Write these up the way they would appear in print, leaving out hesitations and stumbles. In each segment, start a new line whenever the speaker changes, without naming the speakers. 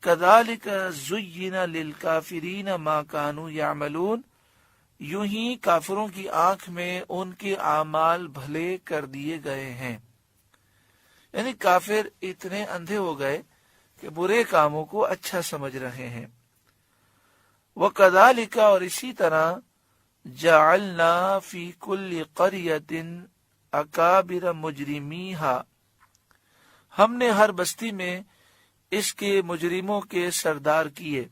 کذالک زین للکافرین ما کانوا یعملون، یوں ہی کافروں کی آنکھ میں ان کے اعمال بھلے کر دیے گئے ہیں، یعنی کافر اتنے اندھے ہو گئے کہ برے کاموں کو اچھا سمجھ رہے ہیں۔ وَكَذَلِكَ، اور اسی طرح، جَعَلْنَا فِي كُلِّ قَرْيَةٍ أَكَابِرَ مُجْرِمِيهَا، ہم نے ہر بستی میں اس کے مجرموں کے سردار کیے،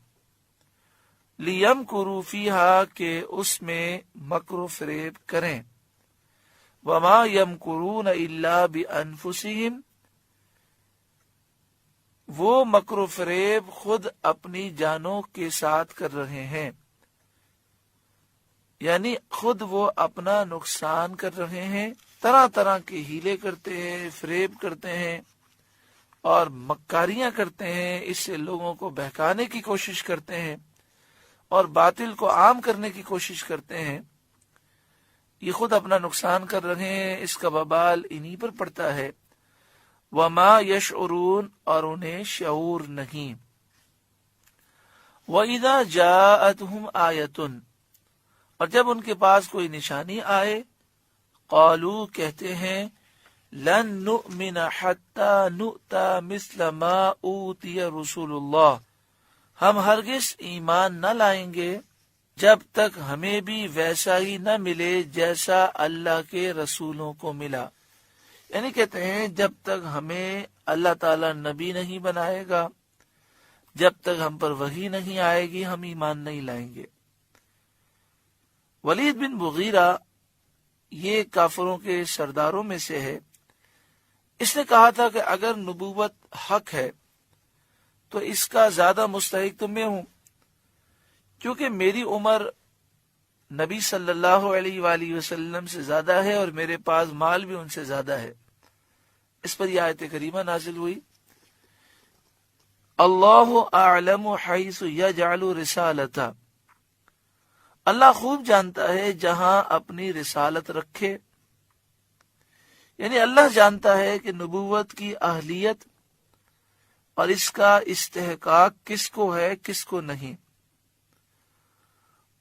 لِيَمْكُرُوا فِيهَا، کہ اس میں مکر و فریب کریں، وَمَا يَمْكُرُونَ إِلَّا بِأَنفُسِهِمْ، وہ مکر و فریب خود اپنی جانوں کے ساتھ کر رہے ہیں، یعنی خود وہ اپنا نقصان کر رہے ہیں، طرح طرح کے ہیلے کرتے ہیں، فریب کرتے ہیں اور مکاریاں کرتے ہیں، اس سے لوگوں کو بہکانے کی کوشش کرتے ہیں اور باطل کو عام کرنے کی کوشش کرتے ہیں۔ یہ خود اپنا نقصان کر رہے ہیں، اس کا وبال انہی پر پڑتا ہے۔ وما یشعرون، اور انہیں شعور نہیں۔ وَإِذَا جَاءَتْهُمْ آیَةٌ، اور جب ان کے پاس کوئی نشانی آئے، قالوا، کہتے ہیں، لن نؤمن حتى نؤتى مثل ما اوتی رسول اللہ، ہم ہرگز ایمان نہ لائیں گے جب تک ہمیں بھی ویسا ہی نہ ملے جیسا اللہ کے رسولوں کو ملا، یعنی کہتے ہیں جب تک ہمیں اللہ تعالی نبی نہیں بنائے گا، جب تک ہم پر وحی نہیں آئے گی، ہم ایمان نہیں لائیں گے۔ ولید بن مغیرہ یہ کافروں کے سرداروں میں سے ہے، اس نے کہا تھا کہ اگر نبوت حق ہے تو اس کا زیادہ مستحق تو میں ہوں، کیونکہ میری عمر نبی صلی اللہ علیہ وآلہ وسلم سے زیادہ ہے اور میرے پاس مال بھی ان سے زیادہ ہے۔ اس پر یہ آیت کریمہ نازل ہوئی، اللہ اعلم حیث یجعل رسالتہ، اللہ خوب جانتا ہے جہاں اپنی رسالت رکھے، یعنی اللہ جانتا ہے کہ نبوت کی اہلیت اور اس کا استحقاق کس کو ہے کس کو نہیں۔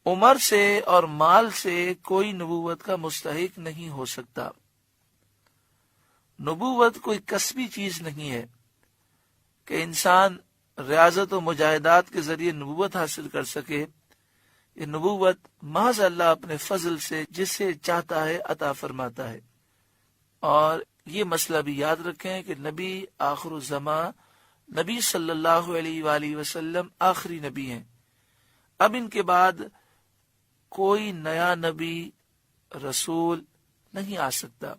عمر سے اور مال سے کوئی نبوت کا مستحق نہیں ہو سکتا۔ نبوت کوئی کسبی چیز نہیں ہے کہ انسان ریاضت و مجاہدات کے ذریعے نبوت حاصل کر سکے۔ یہ نبوت محض اللہ اپنے فضل سے جسے چاہتا ہے عطا فرماتا ہے۔ اور یہ مسئلہ بھی یاد رکھیں کہ نبی آخر الزمان، نبی صلی اللہ علیہ وآلہ وسلم آخری نبی ہیں، اب ان کے بعد کوئی نیا نبی رسول نہیں آ سکتا۔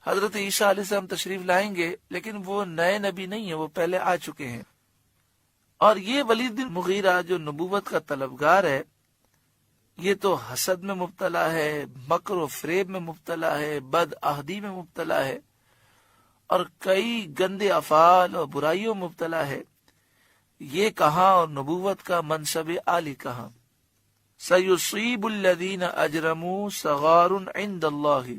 حضرت عیسیٰ علیہ السلام تشریف لائیں گے لیکن وہ نئے نبی نہیں ہیں، وہ پہلے آ چکے ہیں۔ اور یہ ولید بن مغیرہ جو نبوت کا طلبگار ہے، یہ تو حسد میں مبتلا ہے، مکر و فریب میں مبتلا ہے، بد عہدی میں مبتلا ہے اور کئی گندے افعال اور برائیوں میں مبتلا ہے۔ یہ کہاں اور نبوت کا منصب عالی کہاں۔ سَيُصِيبُ الَّذِينَ أَجْرَمُوا صَغَارٌ عِندَ اللَّهِ،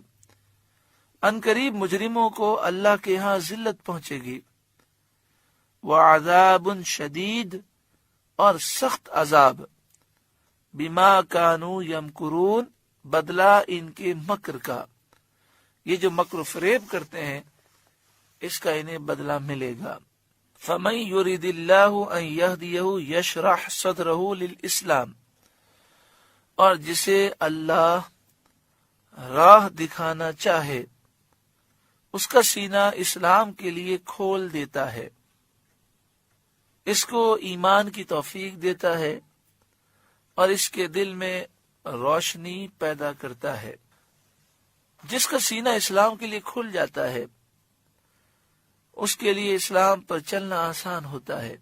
ان قریب مجرموں کو اللہ کے ہاں ذلت پہنچے گی، وَعَذَابٌ شَدِيدٌ، اور سخت عذاب، بِمَا كَانُوا يَمْكُرُونَ، بدلہ ان کے مکر کا۔ یہ جو مکر و فریب کرتے ہیں اس کا انہیں بدلہ ملے گا۔ فَمَن يُرِدِ اللَّهُ أَن يَهْدِيَهُ يَشْرَحْ صَدْرَهُ لِلْإِسْلَامِ، اور جسے اللہ راہ دکھانا چاہے اس کا سینہ اسلام کے لیے کھول دیتا ہے، اس کو ایمان کی توفیق دیتا ہے اور اس کے دل میں روشنی پیدا کرتا ہے۔ جس کا سینہ اسلام کے لیے کھل جاتا ہے اس کے لیے اسلام پر چلنا آسان ہوتا ہے،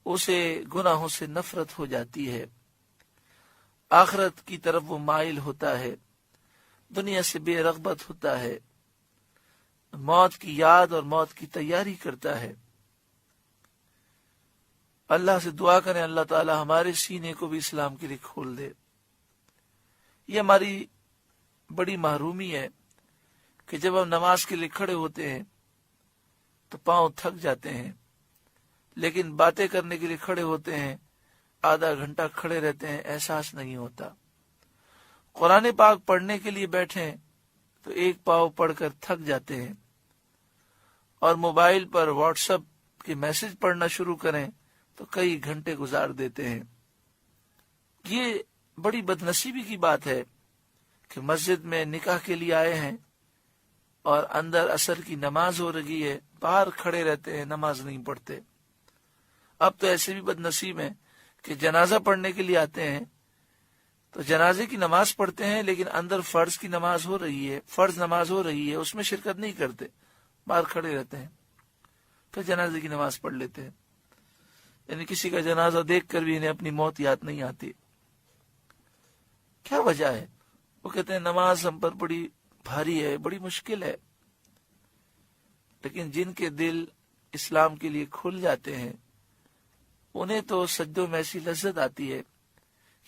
اسے گناہوں سے نفرت ہو جاتی ہے، آخرت کی طرف وہ مائل ہوتا ہے، دنیا سے بے رغبت ہوتا ہے، موت کی یاد اور موت کی تیاری کرتا ہے۔ اللہ سے دعا کریں اللہ تعالی ہمارے سینے کو بھی اسلام کے لیے کھول دے۔ یہ ہماری بڑی محرومی ہے کہ جب ہم نماز کے لیے کھڑے ہوتے ہیں تو پاؤں تھک جاتے ہیں، لیکن باتیں کرنے کے لیے کھڑے ہوتے ہیں، آدھا گھنٹہ کھڑے رہتے ہیں، احساس نہیں ہوتا۔ قرآن پاک پڑھنے کے لیے بیٹھیں تو ایک پاؤ پڑھ کر تھک جاتے ہیں، اور موبائل پر واٹس ایپ کے میسج پڑھنا شروع کریں تو کئی گھنٹے گزار دیتے ہیں۔ یہ بڑی بدنصیبی کی بات ہے کہ مسجد میں نکاح کے لیے آئے ہیں اور اندر عصر کی نماز ہو رہی ہے، باہر کھڑے رہتے ہیں، نماز نہیں پڑھتے۔ اب تو ایسے بھی بدنصیب ہیں کہ جنازہ پڑھنے کے لیے آتے ہیں تو جنازے کی نماز پڑھتے ہیں، لیکن اندر فرض کی نماز ہو رہی ہے، فرض نماز ہو رہی ہے، اس میں شرکت نہیں کرتے، باہر کھڑے رہتے ہیں، پھر جنازے کی نماز پڑھ لیتے ہیں۔ یعنی کسی کا جنازہ دیکھ کر بھی انہیں اپنی موت یاد نہیں آتی۔ کیا وجہ ہے؟ وہ کہتے ہیں نماز ہم پر بڑی بھاری ہے، بڑی مشکل ہے۔ لیکن جن کے دل اسلام کے لیے کھل جاتے ہیں انہیں تو سجدوں میں ایسی لذت آتی ہے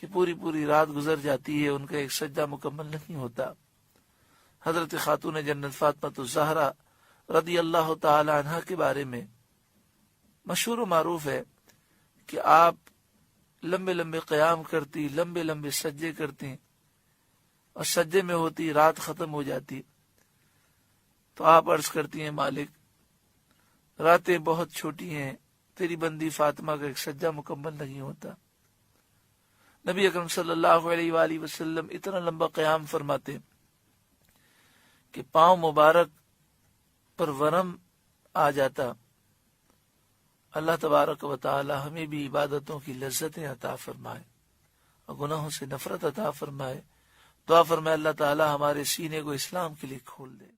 کہ پوری پوری رات گزر جاتی ہے، ان کا ایک سجدہ مکمل نہیں ہوتا۔ حضرت خاتون جنت فاطمہ الزہرا رضی اللہ تعالی عنہ کے بارے میں مشہور و معروف ہے کہ آپ لمبے لمبے قیام کرتی، لمبے لمبے سجدے کرتی، اور سجدے میں ہوتی رات ختم ہو جاتی تو آپ عرض کرتی ہیں مالک راتیں بہت چھوٹی ہیں، تیری بندی فاطمہ کا ایک سجدہ مکمل نہیں ہوتا۔ نبی اکرم صلی اللہ علیہ وآلہ وسلم اتنا لمبا قیام فرماتے کہ پاؤں مبارک پر ورم آ جاتا۔ اللہ تبارک و تعالی ہمیں بھی عبادتوں کی لذتیں عطا فرمائے اور گناہوں سے نفرت عطا فرمائے۔ دعا فرمائے اللہ تعالی ہمارے سینے کو اسلام کے لیے کھول دے۔